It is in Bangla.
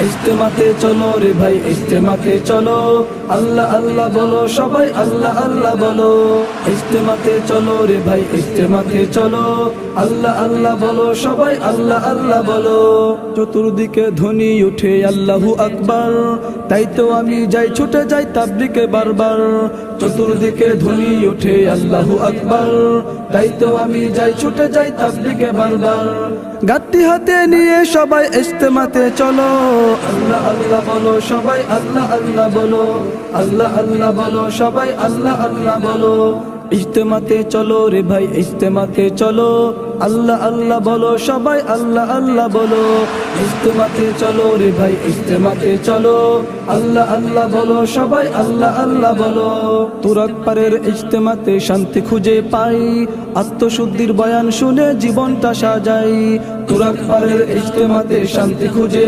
ইজতেমাতে চলো রে ভাই ইজতেমাতে চলো, আল্লাহ আল্লাহ বলো সবাই আল্লাহ আল্লাহ বলো। ইজতেমাতে চলো রে ভাই ইজতেমাতে চলো, আল্লাহ আল্লাহ বলো সবাই আল্লাহ আল্লাহ বলো। চতুর্দিকে ধ্বনি উঠে আল্লাহু আকবার, তাই তো আমি যাই ছুটে যাই তাবলিগে বারবার। চতুর্দিকে ধ্বনি উঠে আল্লাহু আকবার, তাই তো আমি যাই ছুটে যাই তাবলিগে বারবার। গাঁটটি হাতে নিয়ে সবাই ইজতেমাতে চলো, আল্লাহ আল্লাহ বলো সবাই আল্লাহ আল্লাহ বলো। আল্লাহ আল্লাহ বলো সবাই আল্লাহ আল্লাহ বলো। ইজতেমাতে চলো রে ভাই ইজতেমাতে চলো, আল্লাহ আল্লাহ বলো সবাই আল্লাহ আল্লাহ বলো। ইজতেমাতে চলো রে ভাই ইজতেমাতে চলো, আল্লাহ আল্লাহ বলো সবাই আল্লাহ আল্লাহ বলো। তুরাগ পারের ইজতেমাতে শান্তি খুঁজে পাই, আত্মশুদ্ধির বয়ান শুনে জীবনটা সাজাই। তুরাগ পারের ইজতেমাতে শান্তি খুঁজে